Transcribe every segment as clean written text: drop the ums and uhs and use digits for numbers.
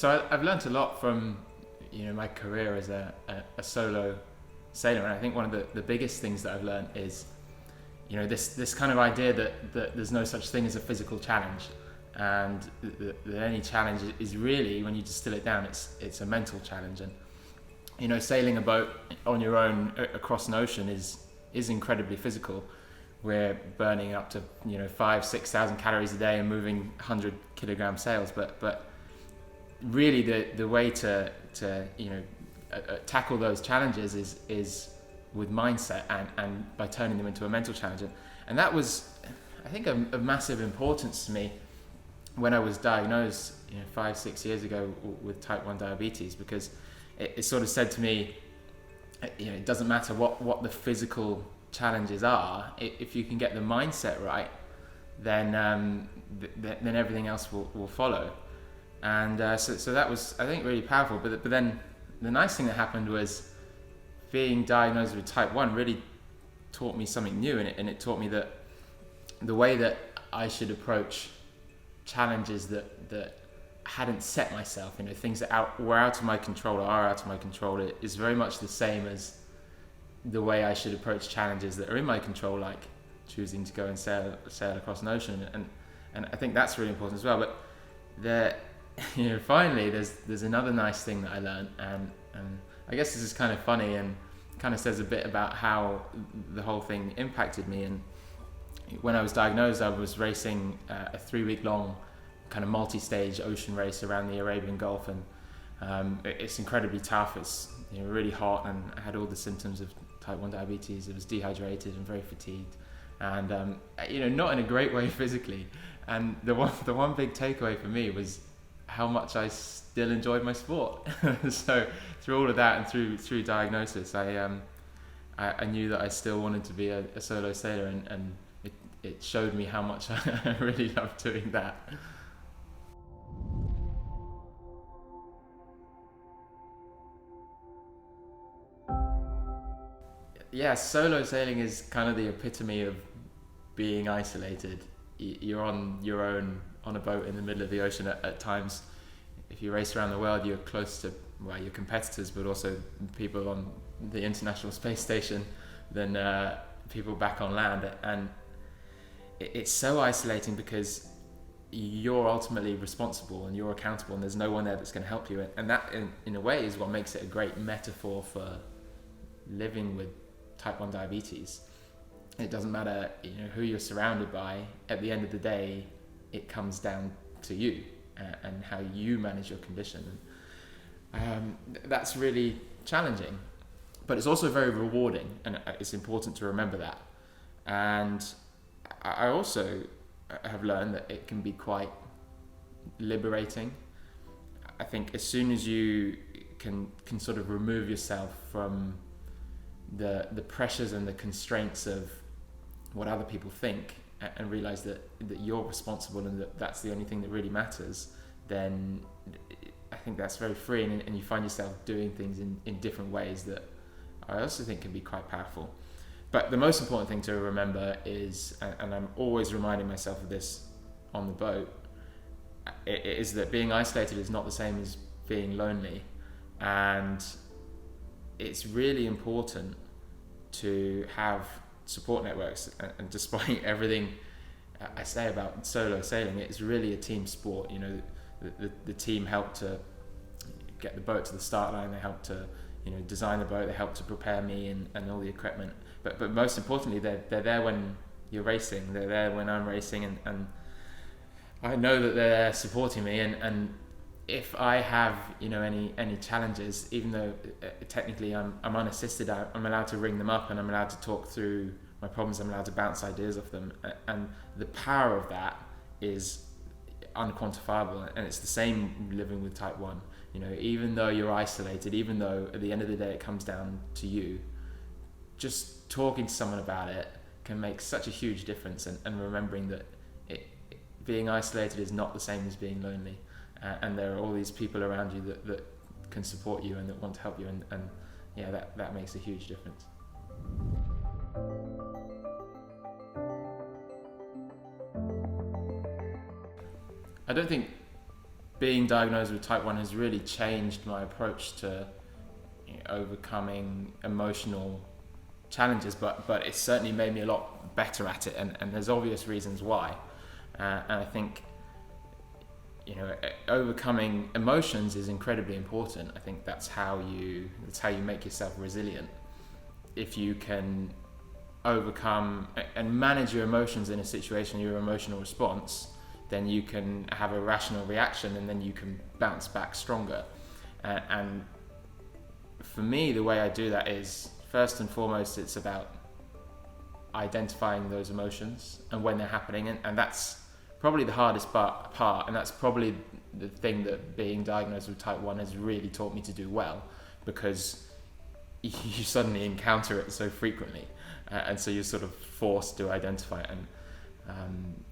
So I've learnt a lot from, my career as a solo sailor, and I think one of the biggest things that I've learnt is, this kind of idea that there's no such thing as a physical challenge, and that any challenge is really, when you distill it down, it's a mental challenge. And sailing a boat on your own across an ocean is incredibly physical. We're burning up to 5,000-6,000 calories a day and moving 100-kilogram sails, but really the way to tackle those challenges is with mindset and by turning them into a mental challenge. And that was, I think, a massive importance to me when I was diagnosed 5-6 years ago with type 1 diabetes, because it sort of said to me, it doesn't matter what the physical challenges are, if you can get the mindset right, then everything else will follow. And so that was, I think, really powerful. But then the nice thing that happened was being diagnosed with type 1 really taught me something new, and it taught me that the way that I should approach challenges that I hadn't set myself, things that were out of my control or are out of my control, it is very much the same as the way I should approach challenges that are in my control, like choosing to go and sail across an ocean. And I think that's really important as well. But finally there's another nice thing that I learned, and I guess this is kind of funny and kind of says a bit about how the whole thing impacted me. And when I was diagnosed, I was racing a 3-week long kind of multi-stage ocean race around the Arabian Gulf, and it's incredibly tough. It's really hot, and I had all the symptoms of type 1 diabetes. I was dehydrated and very fatigued, and not in a great way physically. And the one big takeaway for me was how much I still enjoyed my sport. So through all of that and through diagnosis, I knew that I still wanted to be a solo sailor, and it showed me how much I really loved doing that. Yeah, solo sailing is kind of the epitome of being isolated. You're on your own on a boat in the middle of the ocean at times. If you race around the world, you're close to your competitors, but also people on the International Space Station than people back on land. And it's so isolating because you're ultimately responsible and you're accountable, and there's no one there that's going to help you. And that, in a way, is what makes it a great metaphor for living with type 1 diabetes. It doesn't matter who you're surrounded by. At the end of the day, it comes down to you and how you manage your condition. That's really challenging, but it's also very rewarding, and it's important to remember that. And I also have learned that it can be quite liberating. I think as soon as you can sort of remove yourself from the pressures and the constraints of what other people think, and realize that you're responsible and that's the only thing that really matters, then I think that's very freeing, and you find yourself doing things in different ways that I also think can be quite powerful. But the most important thing to remember is, and I'm always reminding myself of this on the boat, is that being isolated is not the same as being lonely. And it's really important to have support networks. And despite everything I say about solo sailing, it's really a team sport. The team helped to get the boat to the start line. They helped to design the boat. They helped to prepare me and all the equipment. But most importantly, they're there when you're racing. They're there when I'm racing, and I know that they're there supporting me. And if I have any challenges, even though technically I'm unassisted, I'm allowed to ring them up, and I'm allowed to talk through my problems. I'm allowed to bounce ideas off them, and the power of that is unquantifiable. And it's the same living with type 1. Even though you're isolated, even though at the end of the day it comes down to you, just talking to someone about it can make such a huge difference, and remembering that being isolated is not the same as being lonely, and there are all these people around you that can support you and that want to help you, and that makes a huge difference. I don't think being diagnosed with type 1 has really changed my approach to overcoming emotional challenges, but it's certainly made me a lot better at it, and there's obvious reasons why. And I think overcoming emotions is incredibly important. I think that's how you make yourself resilient. If you can overcome and manage your emotions in a situation, your emotional response, then you can have a rational reaction, and then you can bounce back stronger. And for me, the way I do that is, first and foremost, it's about identifying those emotions and when they're happening, and that's probably the hardest part, and that's probably the thing that being diagnosed with type 1 has really taught me to do well, because you suddenly encounter it so frequently, and so you're sort of forced to identify it. And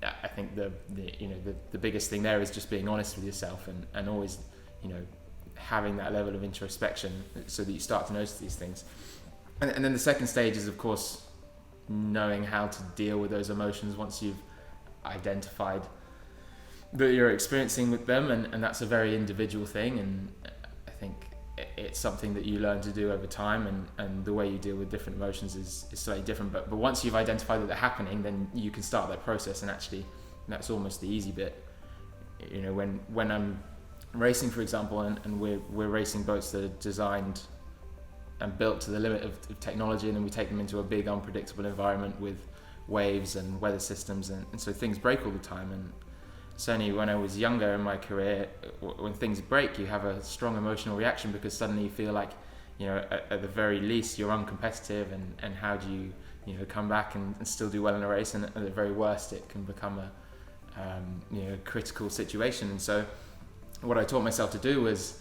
I think the biggest thing there is just being honest with yourself, and always having that level of introspection so that you start to notice these things. And then the second stage is, of course, knowing how to deal with those emotions once you've identified that you're experiencing with them, and that's a very individual thing, and I think it's something that you learn to do over time, and the way you deal with different emotions is slightly different, but once you've identified that they're happening, then you can start that process, and actually that's almost the easy bit. When I'm racing, for example, and we're racing boats that are designed and built to the limit of technology, and then we take them into a big unpredictable environment with waves and weather systems, and so things break all the time. And certainly when I was younger in my career, when things break, you have a strong emotional reaction, because suddenly you feel like, at the very least, you're uncompetitive, and how do you come back and still do well in a race, and at the very worst, it can become a critical situation. And so what I taught myself to do was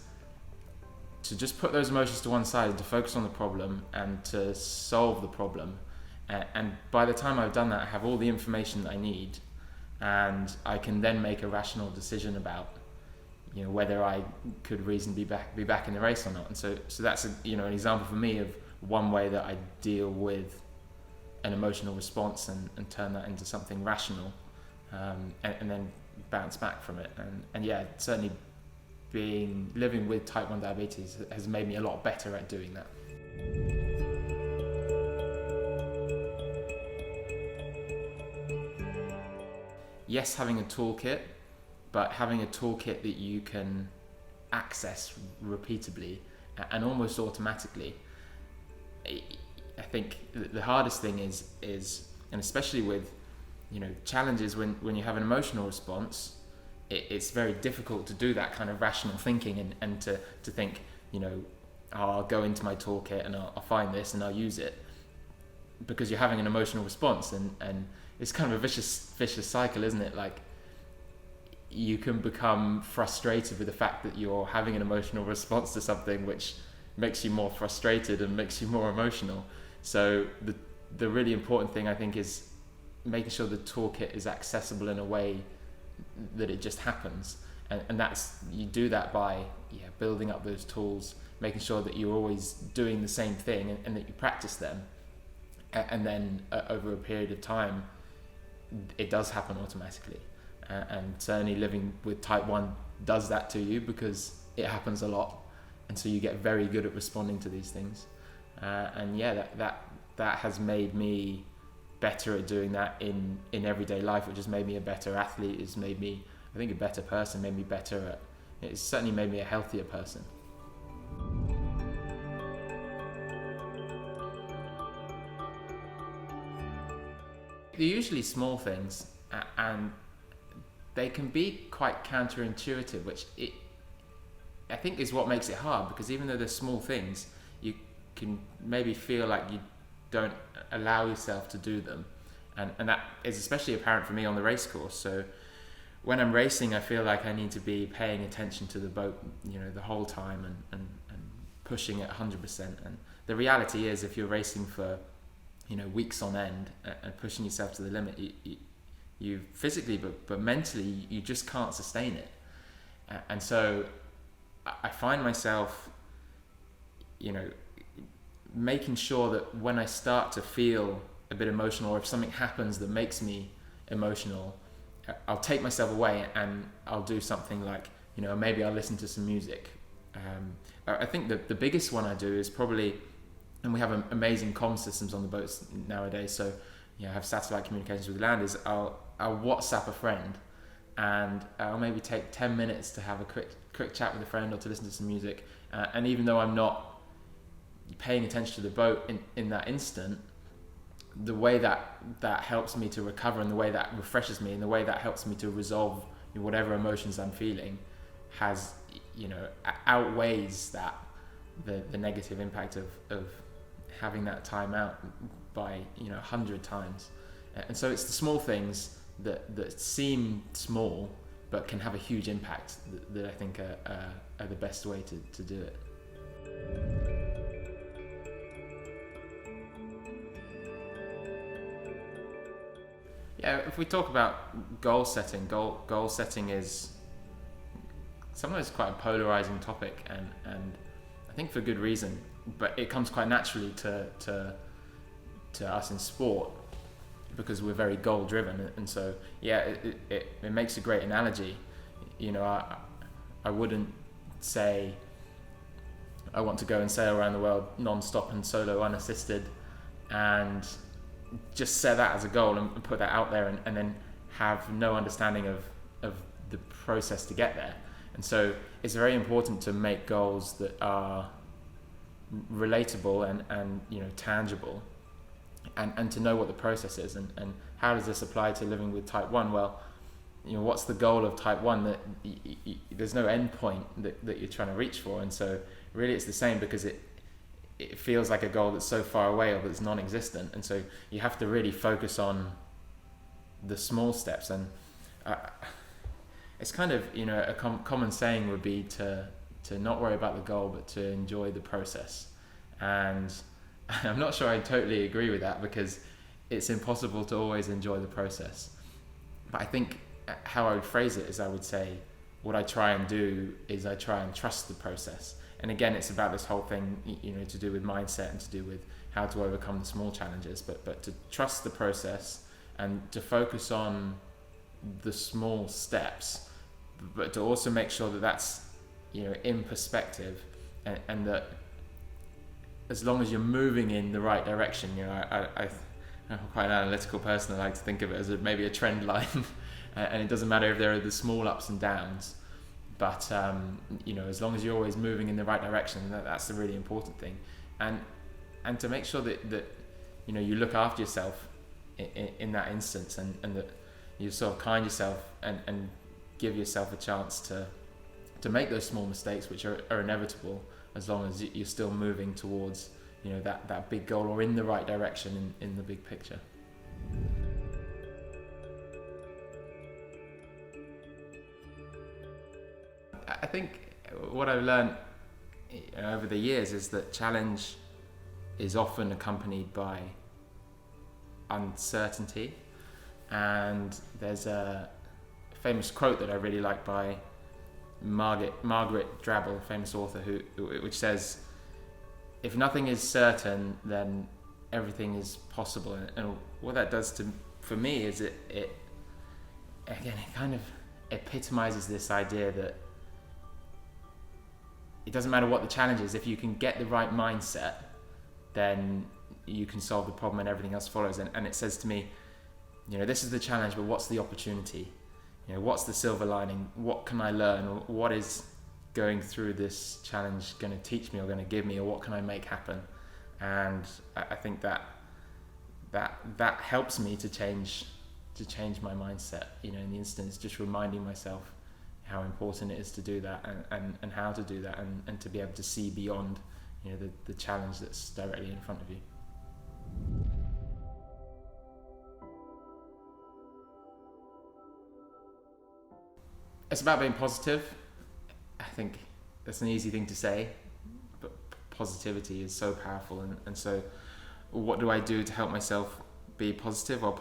to just put those emotions to one side, and to focus on the problem and to solve the problem. And by the time I've done that, I have all the information that I need, and I can then make a rational decision about whether I could reasonably be back in the race or not. And so that's an example for me of one way that I deal with an emotional response and turn that into something rational, and then bounce back from it. And yeah, certainly living with type 1 diabetes has made me a lot better at doing that. Yes, having a toolkit, but having a toolkit that you can access repeatably and almost automatically. I think the hardest thing is, and especially with challenges, when you have an emotional response, it's very difficult to do that kind of rational thinking and to think, I'll go into my toolkit and I'll find this and I'll use it, because you're having an emotional response, and it's kind of a vicious cycle, isn't it? Like, you can become frustrated with the fact that you're having an emotional response to something, which makes you more frustrated and makes you more emotional. So the really important thing, I think, is making sure the toolkit is accessible in a way that it just happens, and that's, you do that by building up those tools, making sure that you're always doing the same thing, and that you practice them, and then over a period of time it does happen automatically. And certainly living with type 1 does that to you, because it happens a lot, and so you get very good at responding to these things, and that has made me better at doing that in everyday life, which has made me a better athlete, has made me, I think, a better person, made me better at, it's certainly made me a healthier person. They're usually small things, and they can be quite counterintuitive, which I think is what makes it hard, because even though they're small things, you can maybe feel like you don't allow yourself to do them, and that is especially apparent for me on the race course. So when I'm racing, I feel like I need to be paying attention to the boat the whole time, and pushing it 100%. And the reality is, if you're racing for weeks on end and pushing yourself to the limit, you physically but mentally you just can't sustain it. And so I find myself making sure that when I start to feel a bit emotional, or if something happens that makes me emotional, I'll take myself away and I'll do something like maybe I'll listen to some music. I think the biggest one I do is probably, and we have amazing comm systems on the boats nowadays, so I have satellite communications with land, is I'll WhatsApp a friend, and I'll maybe take 10 minutes to have a quick chat with a friend or to listen to some music, and even though I'm not paying attention to the boat in that instant, the way that helps me to recover, and the way that refreshes me, and the way that helps me to resolve whatever emotions I'm feeling has outweighs that the negative impact of having that time out by 100 times. And so it's the small things that seem small but can have a huge impact that I think are the best way to do it. Yeah, if we talk about goal setting, goal setting is sometimes quite a polarizing topic, and I think for good reason, but it comes quite naturally to us in sport because we're very goal driven, and so it makes a great analogy. I wouldn't say I want to go and sail around the world non-stop and solo unassisted and just set that as a goal and put that out there and then have no understanding of the process to get there. And so it's very important to make goals that are relatable and tangible, and to know what the process is, and how does this apply to living with type 1? Well, what's the goal of type 1? That there's no end point that you're trying to reach for, and so really it's the same, because it feels like a goal that's so far away or that's non-existent, and so you have to really focus on the small steps. And it's kind of a common saying would be to not worry about the goal but to enjoy the process, and I'm not sure I totally agree with that, because it's impossible to always enjoy the process. But I think how I would phrase it is, I would say what I try and do is I try and trust the process. And again, it's about this whole thing, to do with mindset and to do with how to overcome the small challenges, but to trust the process and to focus on the small steps, but to also make sure that that's, in perspective, and that as long as you're moving in the right direction, I'm quite an analytical person. I like to think of it as maybe a trend line, and it doesn't matter if there are the small ups and downs. But as long as you're always moving in the right direction, that's the really important thing, and to make sure that you look after yourself in that instance, and that you sort of kind yourself and give yourself a chance to make those small mistakes, which are inevitable, as long as you're still moving towards that big goal, or in the right direction in the big picture. I think what I've learned over the years is that challenge is often accompanied by uncertainty, and there's a famous quote that I really like by Margaret Drabble, famous author, which says, "If nothing is certain, then everything is possible." And what that does for me is it kind of epitomizes this idea that it doesn't matter what the challenge is. If you can get the right mindset, then you can solve the problem, and everything else follows. And it says to me, this is the challenge, but what's the opportunity? What's the silver lining? What can I learn? What is going through this challenge going to teach me or going to give me, or what can I make happen? And I think that helps me to change my mindset. In the instance, just reminding myself how important it is to do that, and how to do that, and to be able to see beyond the challenge that's directly in front of you. It's about being positive. I think that's an easy thing to say, but positivity is so powerful, and so what do I do to help myself be positive? Well,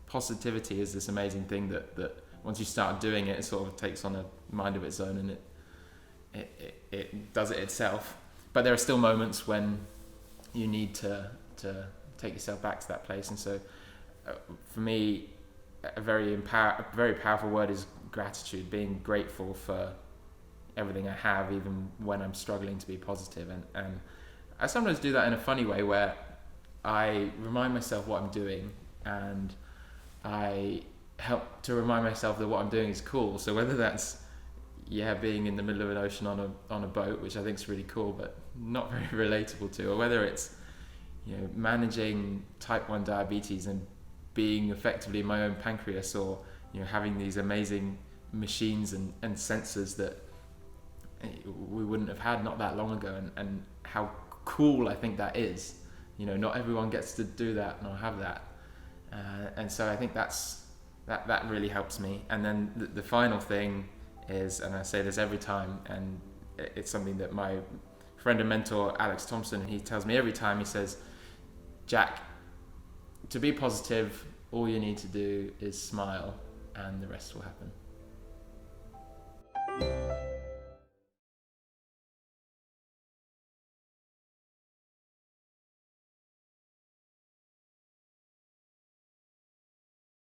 positivity is this amazing thing that once you start doing it, it sort of takes on a mind of its own, and it does it itself. But there are still moments when you need to take yourself back to that place. And so for me, a very powerful word is gratitude, being grateful for everything I have, even when I'm struggling to be positive. And I sometimes do that in a funny way where I remind myself what I'm doing, and I help to remind myself that what I'm doing is cool. So whether that's being in the middle of an ocean on a boat, which I think is really cool but not very relatable to, or whether it's managing type 1 diabetes and being effectively my own pancreas, or having these amazing machines and sensors that we wouldn't have had not that long ago, and how cool I think that is. Not everyone gets to do that nor have that, and so I think that really helps me. And then the final thing is, and I say this every time, and it's something that my friend and mentor Alex Thompson, he tells me every time. He says, Jack, to be positive, all you need to do is smile and the rest will happen.